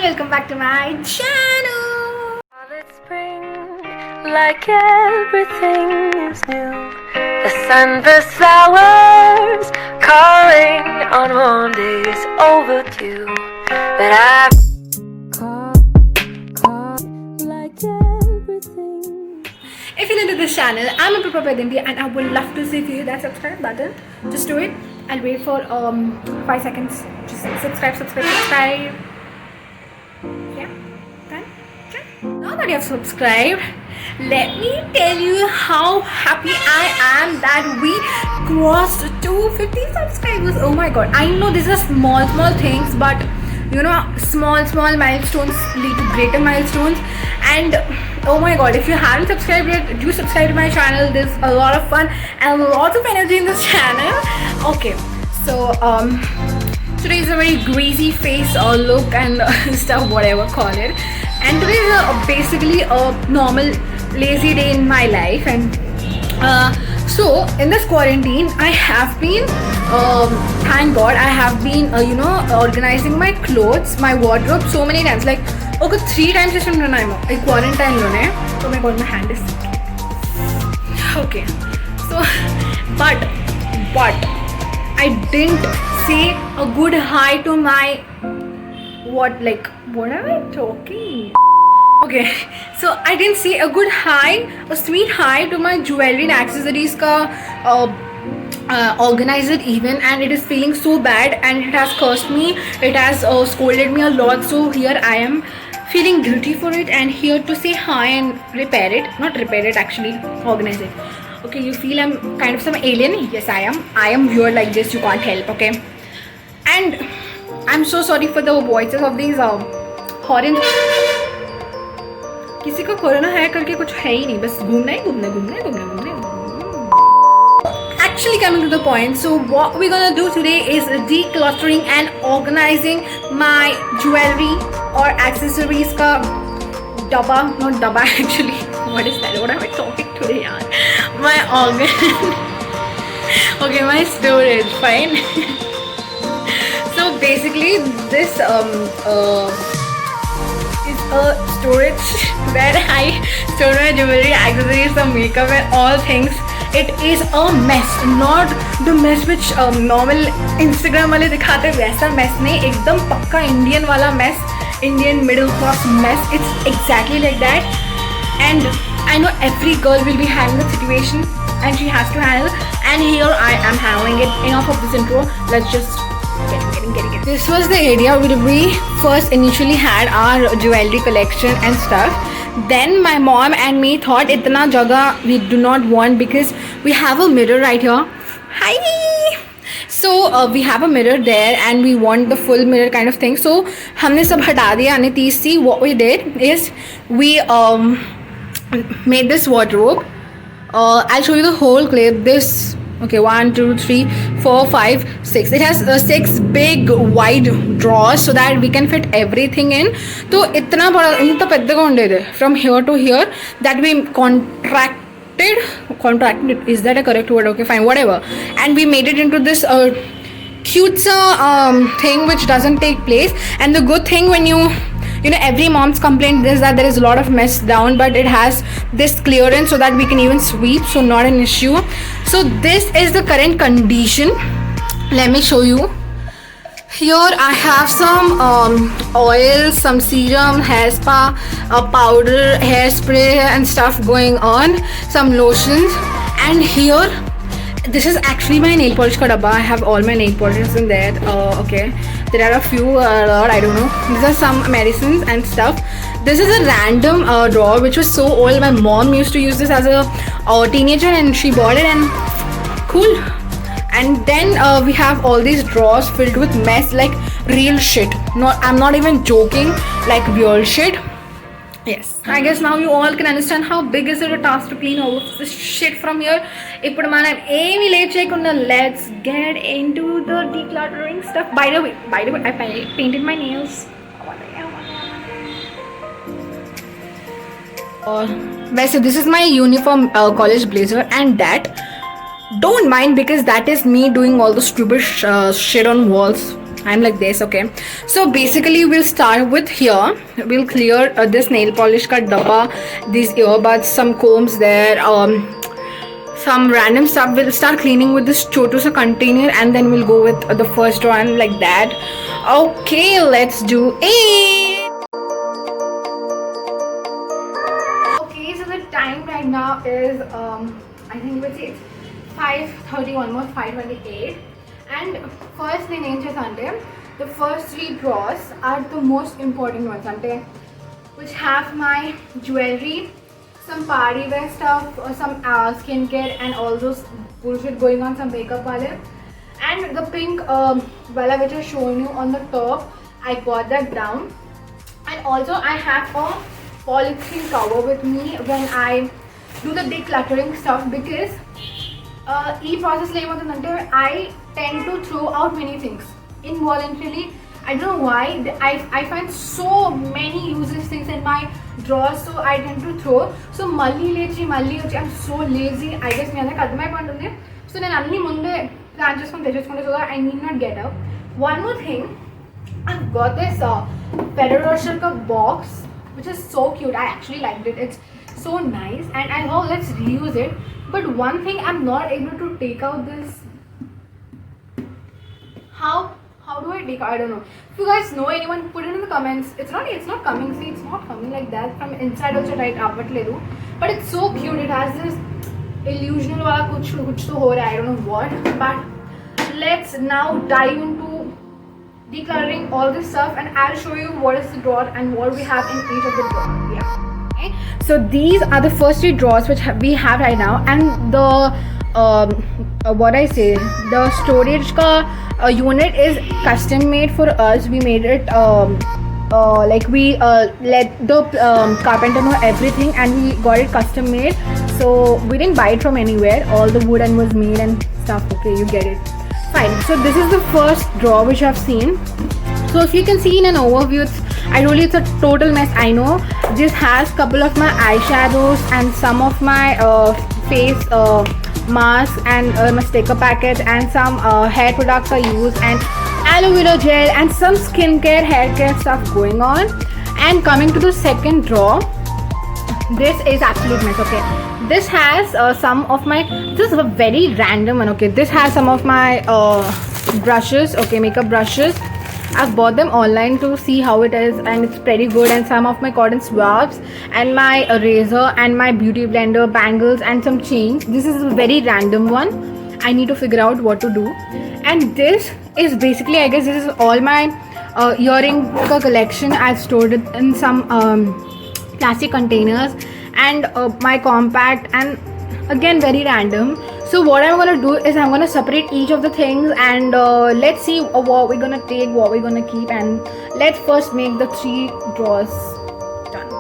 welcome back to my channel. Spring, like everything is new. The sun, the flowers, calling on warm days overdue. But I like everything. If you're new to this channel, I'm Apurva Pedinti and I would love to see if you hit that subscribe button. Just do it. I'll wait for 5 seconds. Just subscribe. Yeah, done. Now that you have subscribed, let me tell you how happy I am that we crossed 250 subscribers. Oh my god, I know these are small things, but you know, small milestones lead to greater milestones. And oh my god, if you haven't subscribed yet, do subscribe to my channel. There's a lot of fun and lots of energy in this channel. Okay, so today is a very greasy face or look and stuff, whatever call it. And today is basically a normal lazy day in my life. And so in this quarantine, I have been thank god I have been organizing my clothes, my wardrobe so many times, like okay 3 times just in quarantine lone. Oh my god, my hand is okay. So but I didn't say a good hi to my what am I talking? Okay, so I didn't say a good hi, a sweet hi to my jewelry and accessories ka organizer even, and it is feeling so bad and it has cursed me, it has scolded me a lot. So here I am feeling guilty for it and here to say hi and repair it, not repair it actually, organize it. Okay, you feel I'm kind of some alien? Yes, I am weird like this, you can't help. Okay, and I'm so sorry for the voices of these horrid. किसी को corona है करके कुछ है ही नहीं, बस घूमना ही घूमना. Actually coming to the point, so what we're gonna do today is decluttering and organizing my jewelry or accessories ka dabba, not dabba actually. What is that? What am I talking today, yaar? My organ. Okay, my storage, fine. So basically this is a storage where I store my jewelry, accessories, some makeup and all things. It is a mess, not the mess which normal Instagram वाले दिखाते वैसा mess नहीं, एकदम पक्का Indian वाला mess, Indian middle class mess. It's exactly like that. And I know every girl will be having the situation and she has to handle, and here I am handling it. Enough of this intro, let's just get it. This was the area where we first initially had our jewelry collection and stuff. Then my mom and me thought itna jagah we do not want because we have a mirror right here. Hi! So we have a mirror there and we want the full mirror kind of thing. So हमने सब हटा दिया and तीसरी what we did is we made this wardrobe. I'll show you the whole clip. This okay, 1 2 3 4 5 6, it has 6 big wide drawers so that we can fit everything in. So itna bada inta peddaga undede from here to here that we contracted, is that a correct word? Okay, fine, whatever. And we made it into this cute thing which doesn't take place. And the good thing, when you know, every mom's complaint is that there is a lot of mess down, but it has this clearance so that we can even sweep, so not an issue. So this is the current condition. Let me show you. Here I have some oil, some serum, hair spa, powder, hairspray and stuff going on, some lotions. And here, this is actually my nail polish ka dabba. I have all my nail polishes in there. Okay, there are a few, I don't know. These are some medicines and stuff. This is a random drawer which was so old. My mom used to use this as a teenager and she bought it, and cool. And then we have all these drawers filled with mess, like real shit. I'm not even joking, like real shit. Yes, I guess now you all can understand how big is it a task to clean all of this shit from here. Ippudu manam emi lechekunda, let's get into the decluttering stuff. By the way, I painted my nails. So this is my uniform college blazer, and that don't mind because that is me doing all the stupid shit on walls. I'm like this, okay. So basically we'll start with here. We'll clear this nail polish ka dabba, these earbuds, some combs there, some random stuff. We'll start cleaning with this chotu sa container, and then we'll go with the first one like that. Okay, let's do it. Okay, so the time right now is I think it's 5:30, almost 5:28. And first thing ఏం చేసానంటే, the first 3 drawers are the most important ones అంటే, which have my jewelry, some party wear stuff, some skincare and all those bullshit going on, some makeup wale. And the pink Bella which I shown you on the top, I got that down. And also I have a polythene cover with me when I do the decluttering stuff, because e-process I tend to throw out many things involuntarily. I don't know why. I find so many useless things in my drawers, so I tend to throw. So malli I'm so lazy. I guess me andaki adhamayipotundi. So then anni munde plan chesukoni techeskunte, so that I need not get up. One more thing, I've got this Ferrero Rocher ka box, which is so cute. I actually liked it. It's so nice, and I thought let's reuse it. But one thing, I'm not able to take out this. How do I take out? I don't know. If you guys know anyone, put it in the comments. It's not coming. See, it's not coming like that from inside also, right? But it's so cute. It has this illusional wala kuch to ho raha hai. I don't know what. But let's now dive into decluttering all this stuff, and I'll show you what is the drawer and what we have in each of the drawers. Yeah. Okay. So these are the first 3 drawers which we have right now, and the the storage ka unit is custom made for us. We made it like we let the carpenter know everything, and we got it custom made. So we didn't buy it from anywhere. All the wooden was made and stuff. Okay, you get it. Fine. So this is the first drawer which I've seen. So if you can see in an overview, I told you it's a total mess. I know. This has couple of my eyeshadows and some of my face mask and my sticker packet, and some hair products I use, and aloe vera gel, and some skincare, hair care stuff going on. And coming to the second drawer, this is absolute mess. Okay, this has some of my, this is a very random one. Okay, this has some of my brushes, okay, makeup brushes. I've bought them online to see how it is, and it's pretty good. And some of my cotton swabs, and my razor, and my beauty blender, bangles, and some chains. This is a very random one. I need to figure out what to do. And this is basically, I guess this is all my earring collection. I've stored it in some plastic containers, and my compact, and again very random. So what I'm gonna do is I'm gonna separate each of the things, and let's see what we're gonna take, what we're gonna keep, and let's first make the 3 drawers done.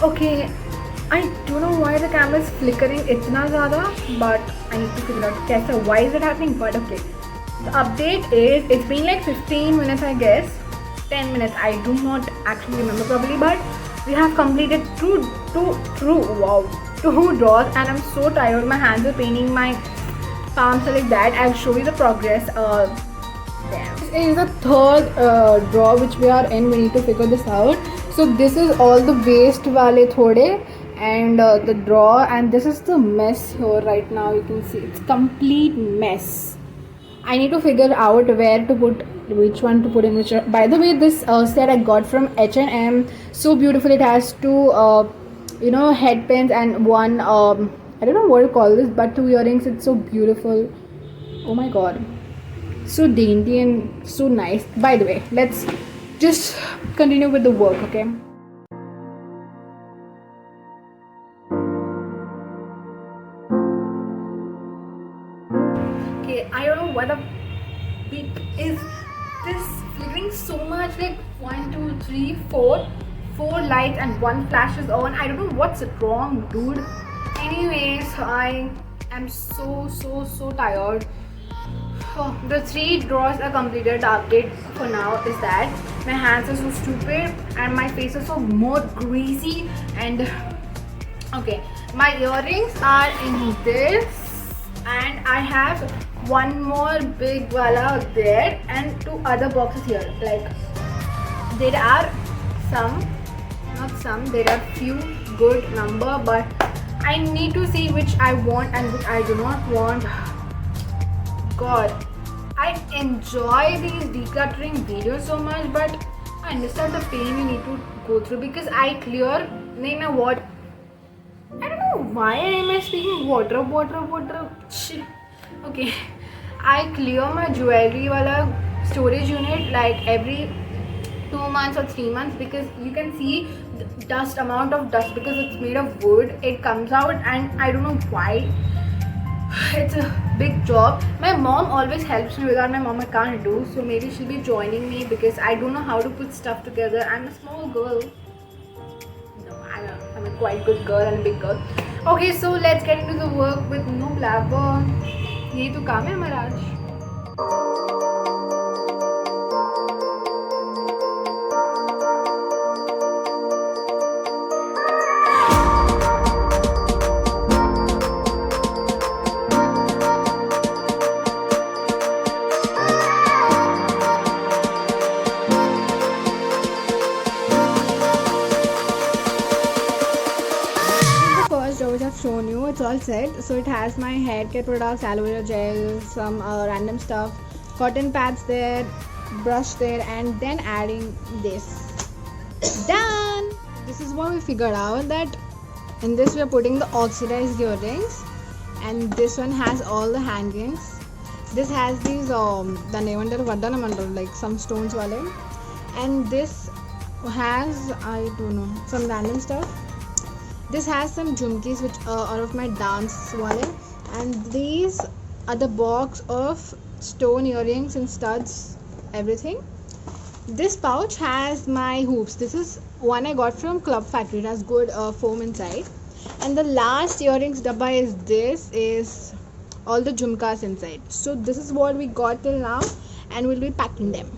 Okay, I don't know why the camera is flickering itna zyada, but I need to figure out kaisa, why is it happening. But okay, the update is, it's been like 15 minutes, I guess 10 minutes, I do not actually remember properly, but we have completed two drawers, and I'm so tired. My hands are paining, my palms are like that. I'll show you the progress. This is the third drawer which we are in. We need to figure this out. So this is all the waste wale thode, and the drawer, and this is the mess here right now. You can see it's complete mess. I need to figure out where to put, which one to put in which. By the way, this set I got from H&M. So beautiful. It has 2 head pins and one I don't know what to call this, but 2 earrings. It's so beautiful. Oh my god, so dainty and so nice. By the way, let's just continue with the work, okay? Okay, I don't know what the beat is this flickering so much. Like 1, 2, 3, 4 4 lights and 1 flash is on. I don't know what's wrong, dude. Anyways, I am so tired. Oh, the 3 drawers are completed. The update for now is that my hands are so stupid and my face is so more greasy. And okay, my earrings are in this, and I have one more big wala there and 2 other boxes here. Like there are there are few good number, but I need to see which I want and which I do not want. God, I enjoy these decluttering videos so much, but I understand the pain you need to go through because I clear. What? I don't know why am I speaking water. Shit. Okay, I clear my jewelry wala storage unit like every 2 months or 3 months because you can see the amount of dust because it's made of wood. It comes out and I don't know why. It's a big job. My mom always helps me. Without my mom I can't do, so maybe she'll be joining me because I don't know how to put stuff together. I'm a small girl. No, I'm a quite good girl and a big girl. Okay, so let's get into the work with no blabber. ये तो काम है हमारा आज. Which I've shown you, it's all set. So it has my hair care products, aloe vera gel, some random stuff, cotton pads there, brush there, and then adding this. Done! This is what we figured out, that in this we are putting the oxidized earrings, and this one has all the hangings. This has these like some stones wale, and this has, I don't know, some random stuff. This has some jhumkis which are of my dance wale, and these are the box of stone earrings and studs, everything. This pouch has my hoops. This is one I got from Club Factory. It has good foam inside. And the last earrings dabba is all the jhumkas inside. So this is what we got till now, and we'll be packing them.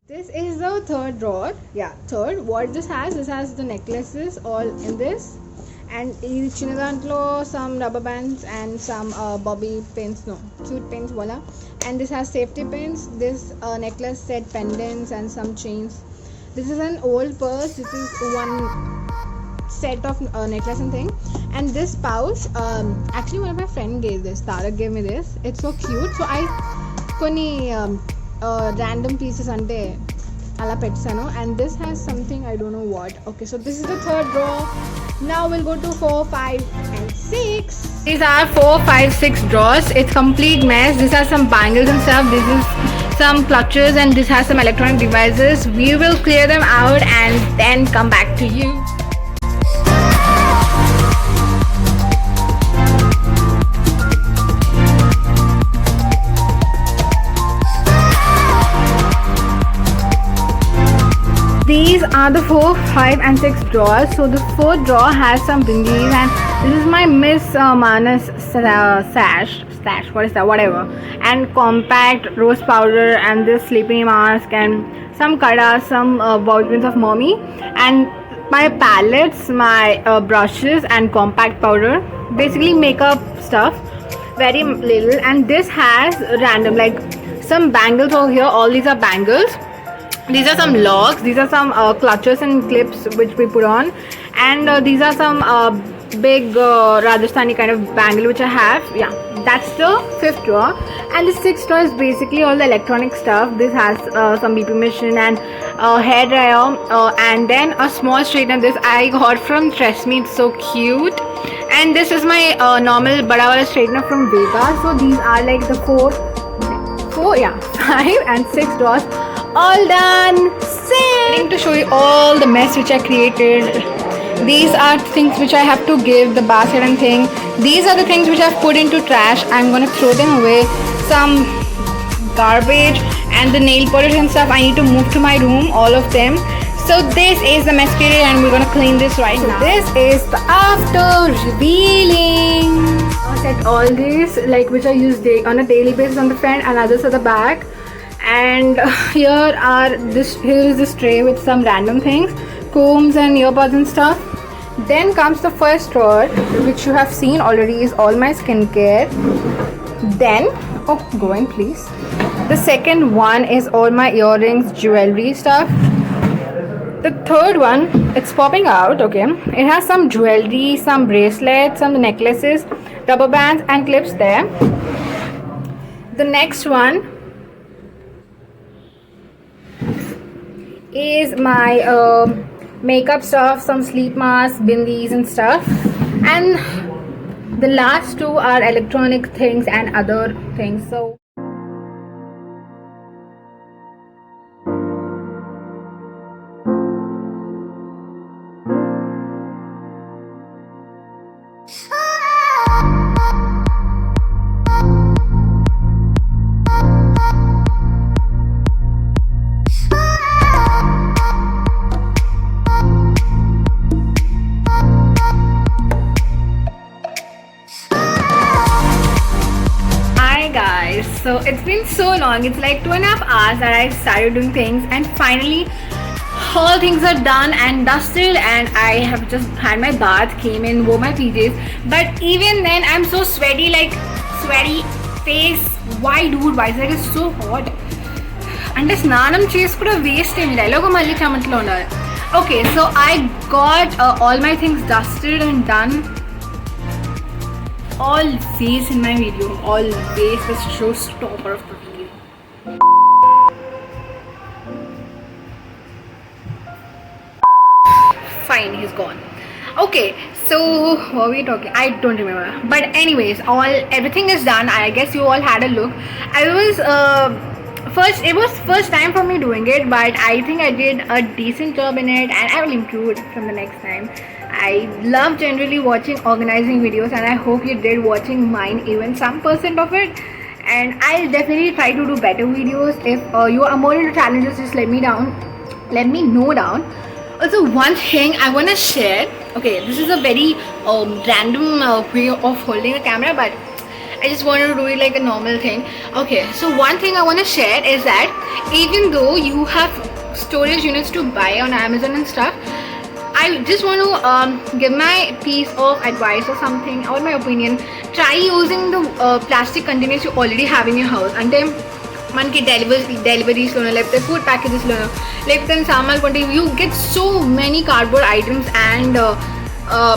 This is the third drawer. Yeah, third. What this has the necklaces all in this. And in Chinadantlo some rubber bands and some bobby pins, no, cute pins wala. And this has safety pins, this necklace set, pendants and some chains. This is an old purse. This is one set of necklace and thing. And this pouch, actually one of my friend gave this. Tarak gave me this. It's so cute. So I koni random pieces ante ala petsano, and this has something I don't know what. Okay, so this is the third drawer. Now we'll go to 4, 5 and 6. These are 4, 5, 6 drawers. It's complete mess. These are some bangles and stuff. This is some clutches, and this has some electronic devices. We will clear them out and then come back to you. These are the 4, 5 and 6 drawers. So the 4th drawer has some bindis, and this is my Miss Manas sash, what is that, whatever, and compact rose powder, and this sleeping mask, and some kada, some ball pins of mommy, and my palettes, my brushes and compact powder, basically makeup stuff, very little. And this has random, like some bangles over here. All these are bangles. These are some locks. These are some clutches and clips which we put on, and these are some big Rajasthani kind of bangle which I have. Yeah, that's the 5th drawer. And the 6th drawer is basically all the electronic stuff. This has some BP machine and hair dryer, and then a small straightener. This I got from Tresemme. It's so cute. And this is my normal bada wala straightener from Vega. So these are like the 5 and 6 drawers. All done. Same. To show you all the mess which I created. These are things which I have to give the basket and thing. These are the things which I've put into trash. I'm gonna throw them away. Some garbage and the nail polish and stuff I need to move to my room, all of them. So this is the mess period and we're gonna clean this right now. This is the after revealing. I set all these like which I use on a daily basis on the front and others at the back. And here is this tray with some random things, combs and earbuds and stuff. Then comes the first drawer, which you have seen already, is all my skincare. Then, oh, go in please. The second one is all my earrings, jewelry stuff. The third one, it's popping out, okay. It has some jewelry, some bracelets, some necklaces, rubber bands and clips there. The next one is my makeup stuff, some sleep masks, bindis and stuff. And the last two are electronic things and other things. So so it's been so long, it's like 2.5 hours that I started doing things, and finally all things are done and dusted, and I have just had my bath, came in, wore my PJs, but even then I'm so sweaty, like sweaty face. Why dude, why is it so hot? And snanam chesi kuda waste em elogo malli chamatlo undali. Okay, so I got all my things dusted and done. Always in my video, always the showstopper of the video. Fine, he's gone. Okay, so what were we talking? I don't remember. But anyways, everything is done. I guess you all had a look. It was first time for me doing it, but I think I did a decent job in it, and I will improve it from the next time. I love generally watching organizing videos, and I hope you did watching mine, even some percent of it. And I'll definitely try to do better videos. If you are more into challenges, just let me know down. Also, one thing I want to share. Okay, this is a very random way of holding a camera, but I just want to do it like a normal thing. Okay, so one thing I want to share is that even though you have storage units to buy on Amazon and stuff, I just want to give my piece of advice or something, or my opinion. Try using the plastic containers you already have in your house. Ante manki deliveries lono lepte food packages lono lepte samal konti, you get so many cardboard items and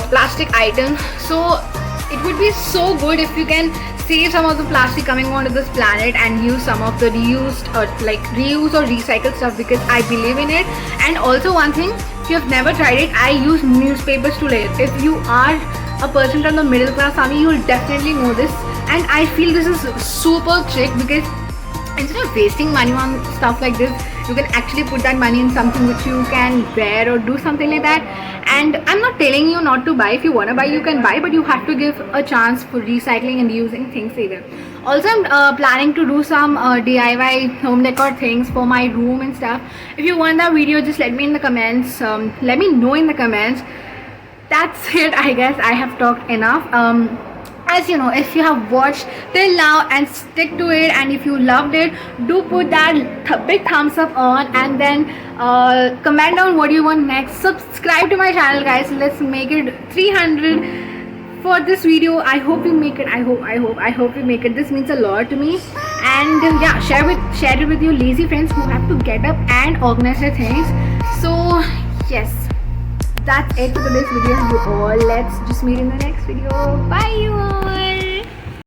plastic items. So it would be so good if you can save some of the plastic coming onto this planet and use some of the reuse or recycled stuff, because I believe in it. And also one thing, if you have never tried it, I use newspapers to lay it. If you are a person from the middle class family, you will definitely know this, and I feel this is super trick, because instead of wasting money on stuff like this, you can actually put that money in something which you can wear or do something like that. And I'm not telling you not to buy. If you want to buy, you can buy, but you have to give a chance for recycling and using things either. Also, I'm planning to do some DIY home decor things for my room and stuff. If you want that video, just let me in the comments. Let me know in the comments. That's it, I guess. I have talked enough. As you know, if you have watched till now and stick to it, and if you loved it, do put that big thumbs up on, and then comment down what you want next. Subscribe to my channel, guys. Let's make it 300 for this video. I hope you make it. I hope you make it. This means a lot to me. And yeah, share it with your lazy friends who have to get up and organize their things. So yes, that's it for today's video, you all. Let's just meet in the next video. Bye you all.